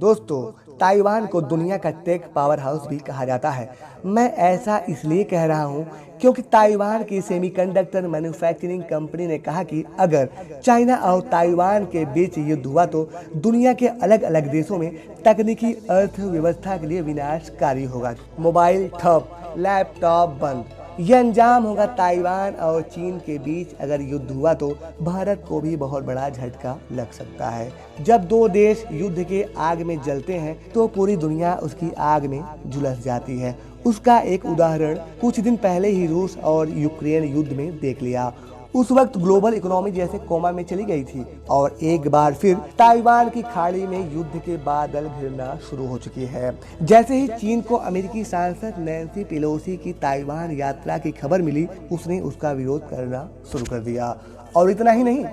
दोस्तों, ताइवान को दुनिया का टेक पावर हाउस भी कहा जाता है। मैं ऐसा इसलिए कह रहा हूँ क्योंकि ताइवान की सेमीकंडक्टर मैन्युफैक्चरिंग कंपनी ने कहा कि अगर चाइना और ताइवान के बीच युद्ध हुआ तो दुनिया के अलग अलग देशों में तकनीकी अर्थव्यवस्था के लिए विनाशकारी होगा। मोबाइल ठप, लैपटॉप बंद, यह अंजाम होगा ताइवान और चीन के बीच। अगर युद्ध हुआ तो भारत को भी बहुत बड़ा झटका लग सकता है। जब दो देश युद्ध के आग में जलते हैं तो पूरी दुनिया उसकी आग में झुलस जाती है। उसका एक उदाहरण कुछ दिन पहले ही रूस और यूक्रेन युद्ध में देख लिया। उस वक्त ग्लोबल इकोनॉमी जैसे कोमा में चली गई थी और एक बार फिर ताइवान की खाड़ी में युद्ध के बादल घिरना शुरू हो चुकी है। जैसे ही चीन को अमेरिकी सांसद नैन्सी पेलोसी की ताइवान यात्रा की खबर मिली, उसने उसका विरोध करना शुरू कर दिया। और इतना ही नहीं,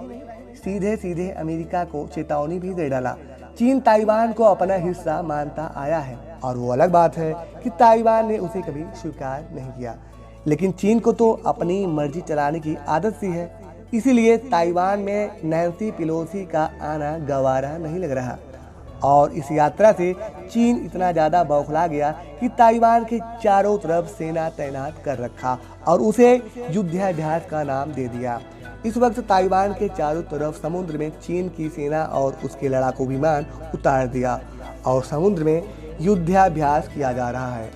सीधे सीधे अमेरिका को चेतावनी भी दे डाला। चीन ताइवान को अपना हिस्सा मानता आया है और वो अलग बात है कि ताइवान ने उसे कभी स्वीकार नहीं किया, लेकिन चीन को तो अपनी मर्जी चलाने की आदत सी है। इसीलिए ताइवान में नैन्सी पेलोसी का आना गवारा नहीं लग रहा और इस यात्रा से चीन इतना ज़्यादा बौखला गया कि ताइवान के चारों तरफ सेना तैनात कर रखा और उसे युद्धाभ्यास का नाम दे दिया। इस वक्त ताइवान के चारों तरफ समुद्र में चीन की सेना और उसके लड़ाकू विमान उतार दिया और समुद्र में युद्धाभ्यास किया जा रहा है।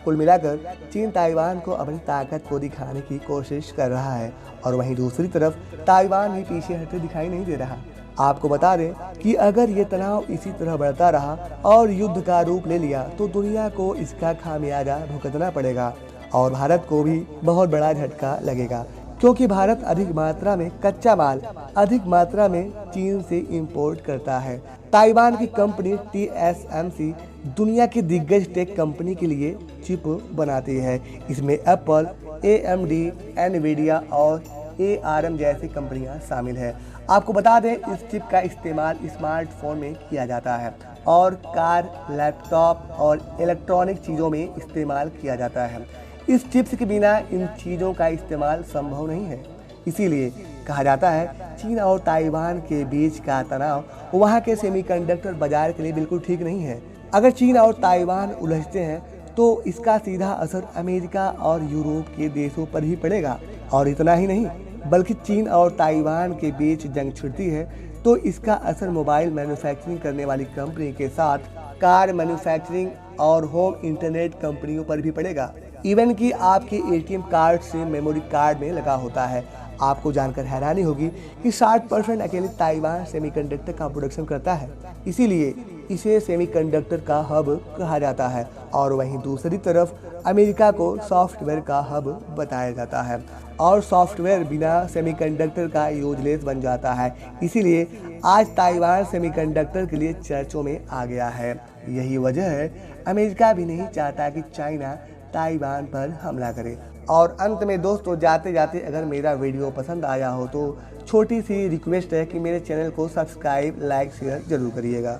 कुल मिलाकर चीन ताइवान को अपनी ताकत को दिखाने की कोशिश कर रहा है और वहीं दूसरी तरफ ताइवान ही पीछे हटते दिखाई नहीं दे रहा। आपको बता दें कि अगर ये तनाव इसी तरह बढ़ता रहा और युद्ध का रूप ले लिया तो दुनिया को इसका खामियाजा भुगतना पड़ेगा और भारत को भी बहुत बड़ा झटका लगेगा, क्योंकि भारत अधिक मात्रा में कच्चा माल अधिक मात्रा में चीन से इंपोर्ट करता है। ताइवान की कंपनी TSMC दुनिया की दिग्गज टेक कंपनी के लिए चिप बनाती है। इसमें एप्पल, AMD, एनवीडिया और ARM जैसी कंपनियां शामिल है। आपको बता दें, इस चिप का इस्तेमाल स्मार्टफोन में किया जाता है और कार, लैपटॉप और इलेक्ट्रॉनिक चीज़ों में इस्तेमाल किया जाता है। इस चिप्स के बिना इन चीज़ों का इस्तेमाल संभव नहीं है। इसीलिए कहा जाता है चीन और ताइवान के बीच का तनाव वहाँ के सेमीकंडक्टर बाजार के लिए बिल्कुल ठीक नहीं है। अगर चीन और ताइवान उलझते हैं तो इसका सीधा असर अमेरिका और यूरोप के देशों पर ही पड़ेगा। और इतना ही नहीं, बल्कि चीन और ताइवान के बीच जंग छिड़ती है तो इसका असर मोबाइल मैन्युफैक्चरिंग करने वाली कंपनी के साथ कार मैन्युफैक्चरिंग और होम इंटरनेट कंपनियों पर भी पड़ेगा। इवन कि आपके ATM कार्ड से मेमोरी कार्ड में लगा होता है। आपको जानकर हैरानी होगी कि 60% अकेले ताइवान सेमीकंडक्टर का प्रोडक्शन करता है। इसीलिए इसे सेमीकंडक्टर का हब कहा जाता है और वहीं दूसरी तरफ अमेरिका को सॉफ्टवेयर का हब बताया जाता है और सॉफ्टवेयर बिना सेमीकंडक्टर का यूजलेस बन जाता है। इसीलिए आज ताइवान सेमीकंडक्टर के लिए चर्चों में आ गया है। यही वजह है अमेरिका भी नहीं चाहता कि चाइना ताइवान पर हमला करे। और अंत में दोस्तों, जाते जाते अगर मेरा वीडियो पसंद आया हो तो छोटी सी रिक्वेस्ट है कि मेरे चैनल को सब्सक्राइब, लाइक, शेयर जरूर करिएगा।